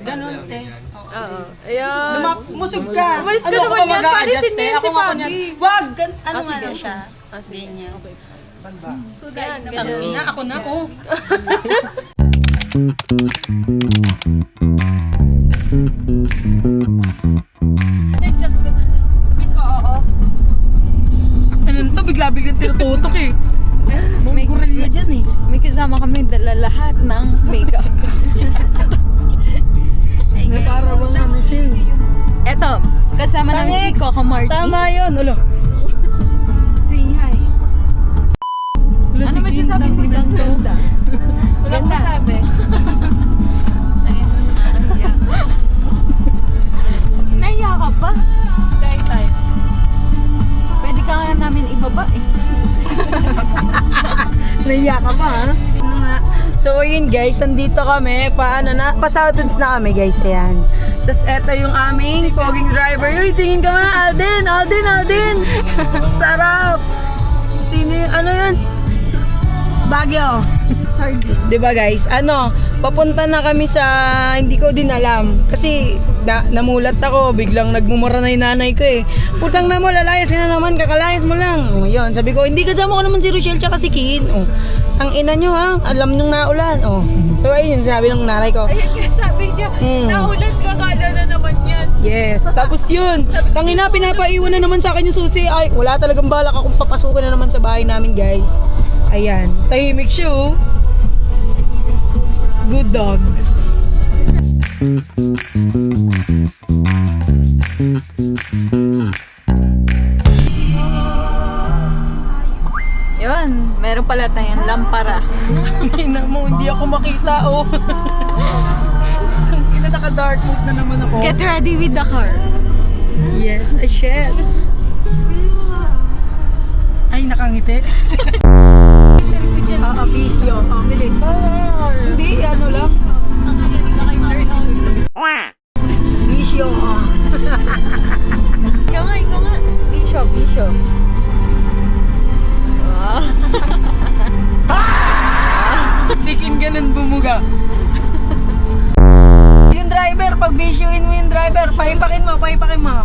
Ganon, te. Oo. Ayan. Musog ka. Umalis ka Ano ako naman yan. mag-a-adjust, Palisin te? yan Ako si nga Pagi. kunyan. Wag, ano nga sige. lang siya. Sige. Ganyan. Yan, Tangina, ako na, oh. Ano to, bigla-biglang tinututok eh. May Gorilla dyan eh. May kasama kami dala lahat ng makeup. Para bang ano siya eh. Eto, kasama namin si Coco Marty. Tama yun, ulo. Say hi. Ano masasabi mo ng ganda? Walang masabi. Naiya ka pa? Sky time. Pwede ka nga namin ibaba eh. Naiya ka pa, ha? Ano nga? So, ayun guys, andito kami. Pa-Southwoods na kami, guys. Ayan. Tapos, eto yung aming poging driver. Uy, tingin ka na, Alden! Alden! Sarap! Sino yung, ano yun? Baguio. Sardine. Diba guys? Papunta na kami sa, hindi ko din alam. Kasi, namulat ako, biglang nagmumura na yung nanay ko eh. Putang na mo, lalayas ka na naman, kakalayas mo lang. O, yun, sabi ko, hindi kasama ko naman si Rochelle tsaka si Kin. O, ang ina nyo ha, alam nung naulan. O, so ayun yung sinabi ng nanay ko. Ayan nga, sabi niya, naulan ka, kala na naman yan. Yes, tapos yun, tangina, pinapaiwan na naman sa akin yung susi. Ay, wala talagang balak akong papasukin na naman sa bahay namin guys. Ayan, tahimik siya oh. Good dog. Yun, meron pala tayong lampara. Ina mo, hindi ako makita oh. Ina, naka-dark mode na naman ako. Get ready with the car. Yes, a shit. Ay, nakangiti. Oo, busy oh. Bilis. Hindi, ano lang. Busy oh. Ikaw nga. Bishop. Wow. Sikin ganun bumuga. Yung driver, pag bisyuin mo yung driver, pahipakin mo.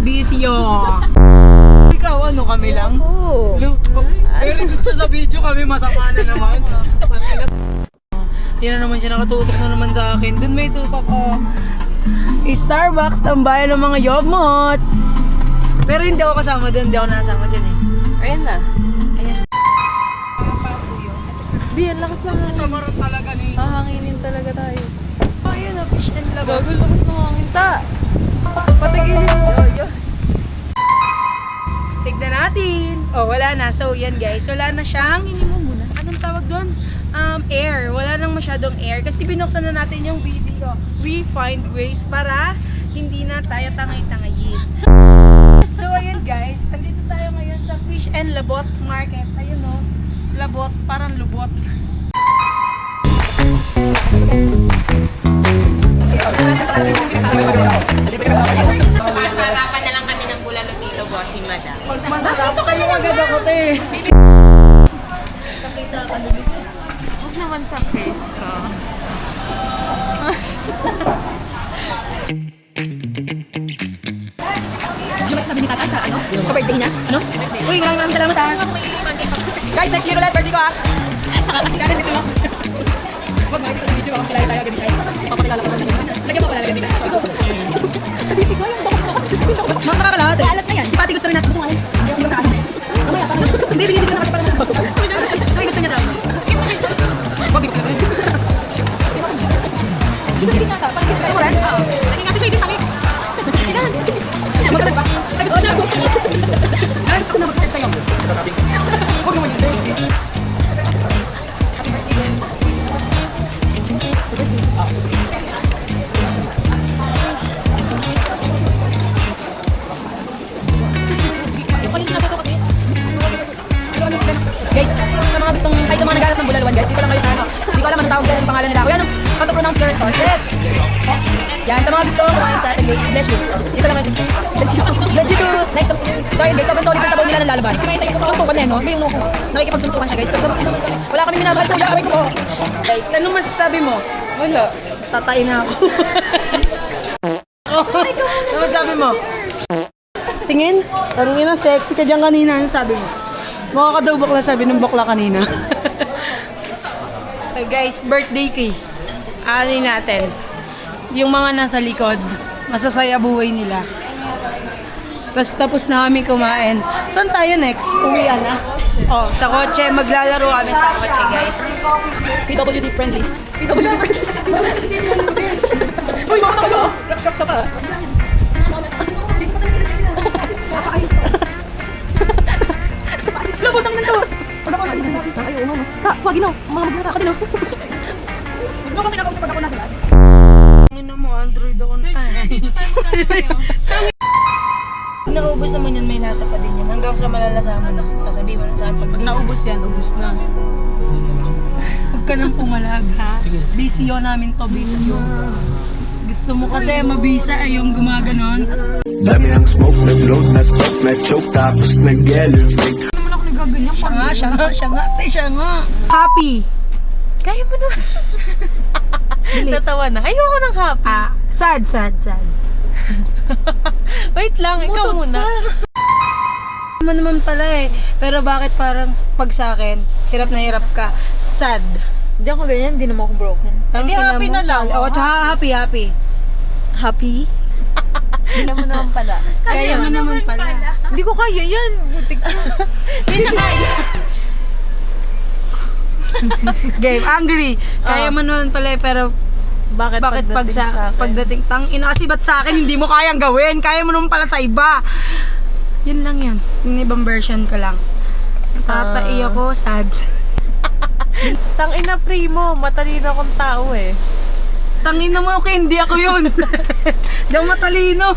Busy oh. Ikaw, ano kami lang? Oo. Very good siya sa video, kami masama na naman. Yan na naman siya, nakatutok na naman sa akin. Doon may tutok ko. Starbucks, tambayan ng mga yobmot. Pero hindi ako kasama doon, hindi ako nasama dyan eh. Ayan na. Ayan. Biyan, lakas lang hangin. Tamarap talaga ni... Hahanginin talaga tayo. Ayun na, fish and labo. Gagol, lakas ng hangin. Patigilin mo. Tignan natin. Oh, wala na. So, yan guys. Wala na siyang... Anong tawag doon? Air. Wala nang masyadong air. Kasi binuksan na natin yung video. We find ways para hindi na tayo tangay-tangayin. So, ayun guys. Andito tayo ngayon sa Fish and Labot Market. Ayun o. Labot. Parang lubot. Sarapan na lang kami ng bulalo dito, bossing madam. Magmasarap sa'yo agad ako, te. Huwag naman sa face ka. Ano masasabi ni Tata sa sa birthday niya? Ano? Uy, maraming salamat ha. Guys, next year ulit, birthday ko ha. Nakakakilala dito lang. Huwag nga, ito sa video, makakilala tayo agad tayo. Papakilala ko naman. Lagyan mo pala, lagyan dito. Ito. Mga nakakalahat eh. Alat na yan. Si Pati gusto rin natin. Gusto nga yun. Hindi ako mamaya, parang hindi, binibigyan na kami parang gusto niya daw. Huwag dito. Gusto rin nasa. Gusto mo rin? Oo. Naging kasi siya hindi pangit. Magkalag ba? Gusto niya ako. Guys, ako na mag-set sa'yo. Huwag naman yun. Guys, sa mga gustong, ay sa mga nag-aaral ng Bulaluan guys, dito lang kayo sa ano. Hindi ko alam anong tawag dyan, ang pangalan nila. Kuya, anong, how to pronounce your store? Yes! Yan, sa mga gusto kumain sa atin guys, bless you. Dito lang kayo. Bless you. Bless you too. Nice. So ayun guys, sobrang solid yung sabaw nila ng lalaban. Suntukan na yun, no? May yung nakikipagsuntukan siya guys. Tapos wala kami minamahal kuya, away ko po. Guys, anong masasabi mo? Wala. Tatay na ako. Ano masasabi mo? Tingin? Parang yun ang sexy ka dyan kanina. Ano sabi mo? Mukha ka daw bakla, sabi ng bakla kanina. So guys, birthday ko eh. Ano natin? Yung mga nasa likod, masasaya buhay nila. Tapos na kami kumain. Saan tayo next? Uwian na? Oh, sa kotse. Maglalaro kami sa kotse, guys. PWD friendly. PWD friendly. Uy, bakit ka? Rock ka pa. Labot ang nanto. Ay, oo, no. Wag ino. Mga magbuta ka din, no. Ano ka pinakausap ako na class? Ano mo, Android ako na. Naubos naman yun, may lasa pa din yan. Hanggang sa malalasa mo na. Sasabihin mo na saan pag Naubos yan, ubos na. Huwag ka nang pumalag, ha? Busy yun namin to, video. Gusto mo kasi mabisa ay yung gumaganon. Dami ng smoke, nag-load, nag-talk, nag-choke, tapos nag-elevate. Siya nga, ate, siya nga. Happy. Kaya mo naman. Natawa na. Ayoko ng happy. Sad. Wait lang, ikaw muna. Naman pala eh. Pero bakit parang pag sa akin, hirap na hirap ka? Sad. Hindi ako ganyan, hindi naman ako broken. Hindi, happy na lang. Oo, tsaka happy. Happy? Hindi mo naman pala. Kaya mo naman pala. Hindi ko kaya yan. Butik ko. Hindi na kaya. Game, angry. Kaya mo naman pala eh, pero bakit pagdating tang ina kasi ba't sa akin hindi mo kayang gawin? Kaya mo naman pala sa iba. Yun lang yun. Yung ibang version ko lang. Tatai ako, sad. Tangina primo, matalino akong tao eh. Tangina mo, okay, hindi ako yun. Di ako matalino.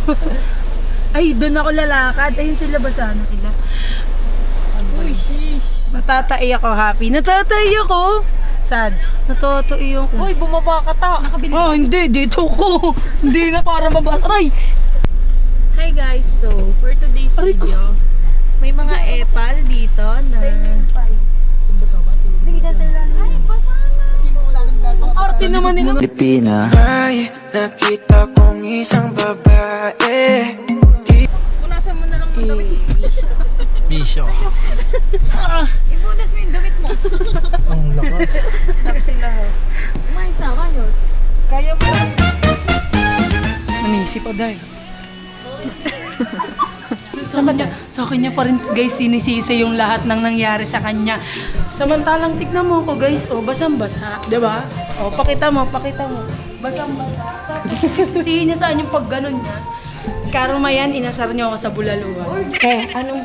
Ay, doon ako lalakad. Ayun sila, basa na sila. Uy, shish. Natatai ako, happy. Natatai ako. Sad. Natatai ako. Uy, bumaba ka ta. Oh, hindi. Dito ko. Hindi na para mabaray. Hi guys, so for today's video, may mga epal dito na... Ang arte naman nila. Pilipina. May nakita kong isang babae. Punasan mo na lang ng damit. Bisyo. Ipunas mo yung damit mo. Ang lakas. Dapat sila. Umayos na, kayos. Kaya mo. Manisip pa dahil. Sa kanya pa rin guys sinisisi yung lahat ng nangyari sa kanya. Samantalang tignan mo ko guys, oh basang-basa, 'di ba? Oh, pakita mo. Basang-basa. Tapos sisisihin niya sa yung pag ganun niya. Karma yan, inasar niyo ako sa bulaluhan.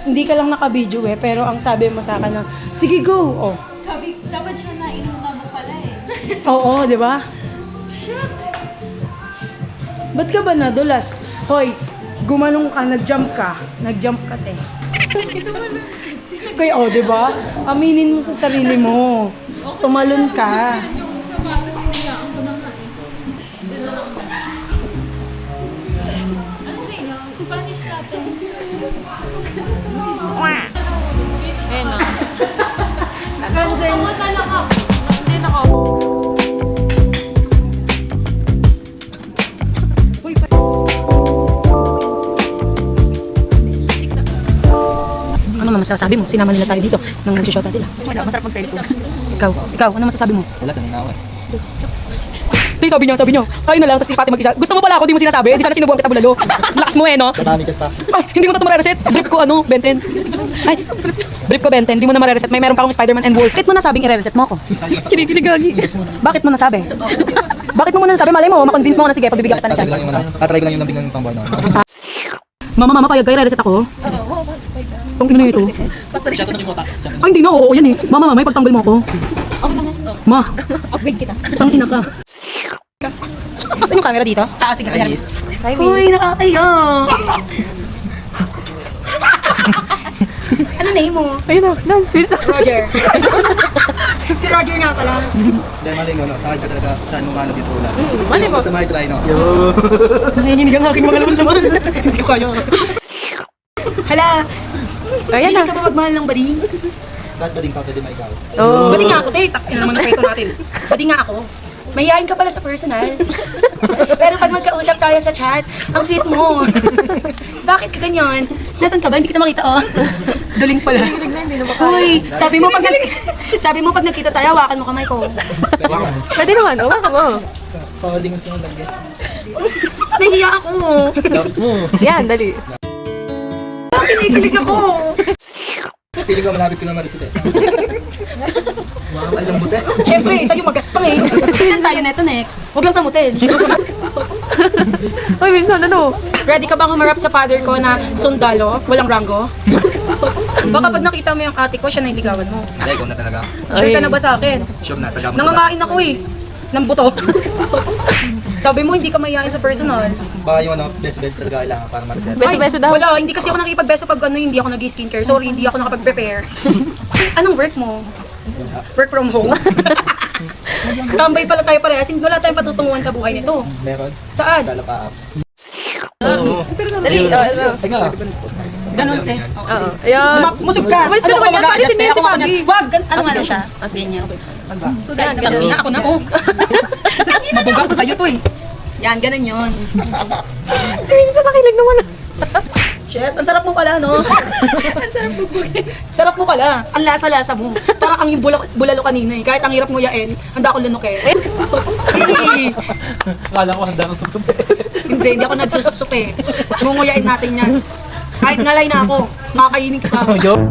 Hindi ka lang naka-video pero ang sabi mo sa akin na, sige go. Oh. Sabi, dapat siya na inuman mo pala eh. Oo, 'di ba? Shit. Ba't ka ba nadulas? Hoy, gumanong ka, nag-jump ka, te. Kaya, oh, di ba? Aminin mo sa sarili mo. Tumalon ka. Ayun na. Nakansel. Hindi na ako. Ano masasabi mo? Sinama nila tayo dito nang nag-shota sila. Wala, masarap mag-cellphone. Ikaw, ano masasabi mo? Wala, sanay na ako eh. Tay, sabi niya, tayo na lang, tapos ipati mag-isa. Gusto mo pala ako, di mo sinasabi. Di sana sinubuhan kita bulalo. Lakas mo eh, no? Marami ka pa. Ay, hindi mo na ito marireset. Brief ko, Benten. Ay, brief ko, Benten. Hindi mo na marireset. Meron pa akong Spider-Man and Wolf. Bakit mo nasabing i-reset mo ako? Kinikiligagi. Bakit mo nasabi? Bakit mo muna nasabi? Malay mo, makonvince mo ko na sige, pagbibigyan kita ng Tatry chance. lang yung tatry ko lang yung lambing ng pangboy na. Mama, payag kayo, re-reset ako. Kung ino ito. Ay, hindi na, oo, yan eh. Mama, may pagtanggol mo ako. Okay lang. Ma, Upgrade kita. tangina ka. Asan yung camera dito? Sige, Nice. Uy, nakakaya. Ano name mo? Ayun na, Lance, Roger. Si Roger nga pala. Dahil mali mo, no? Sakit ka talaga saan mo mano dito ulan. Mali mo. Sa may try, no? nanginginig ang aking mga laman-laman. Hindi ko kaya. Hala, Ayan hindi na. ka ba magmahal ng bading? Ba't ba din ka pwede maigaw? Oh. Bading nga ako, te. Takin naman ang kwento natin. Bading nga ako. Mahihain ka pala sa personal. Pero pag magkausap tayo sa chat, ang sweet mo. Bakit ka ganyan? Nasaan ka ba? Hindi kita makita, oh. Duling pala. Hoy, sabi mo pag nagkita tayo, hawakan mo kamay ko. Pwede naman. Oh, baka mo. Sa pauling sa mga lagyan. Nahiya ako. Yan, dali. Kinikilig ako. Feeling ko malapit ko na marisit eh. Wow, alam mo te. Siyempre, sa'yo magaspang eh. Saan tayo neto next? Huwag lang sa motel. Uy, minsan ano? Ready ka bang humarap sa father ko na sundalo? Walang rango? Baka pag nakita mo yung ate ko, siya na iligawan mo. Hindi, ikaw na talaga. Sure ka na ba sa akin? Sure na, taga mo sa Nangangain ako eh. Ng buto. Sabi mo, hindi ka mayayain sa personal. Baka yung ano, best talaga kailangan para mariset. Beso-beso daw. Wala, hindi kasi ako nakipagbeso pag ano, hindi ako nag-skincare. Sorry, hindi ako nakapag-prepare. Anong work mo? Work from home? Tambay pala tayo parehas. Wala tayong patutunguhan sa buhay nito. Meron? Saan? Sa Lapaap. Dali. Oh, Ganun, te. Oo. Ayan. Musog ka. Umalis Ano ka ako naman yan. mag-a-adjust, Pati te? Ako si ako Maggie. Wag, ano nga lang siya? Ganyan. Ano ba? Yan, ganun. Ina, ako na, oh. Mabuga ko sa'yo to eh. Yan, ganun yun. Minsan nakilig naman. Shit, ang sarap mo pala, no? Ang sarap bubugin. Sarap mo pala. Ang lasa-lasa mo. Parang ang yung bulalo kanina eh. Kahit ang hirap mo yain, handa akong lunukin. Hey! Akala ko handa kang susumpe. Hindi ako nagsusup eh. Ngunguyain natin yan. Kahit ngalay na ako, makakainin kita. Joke?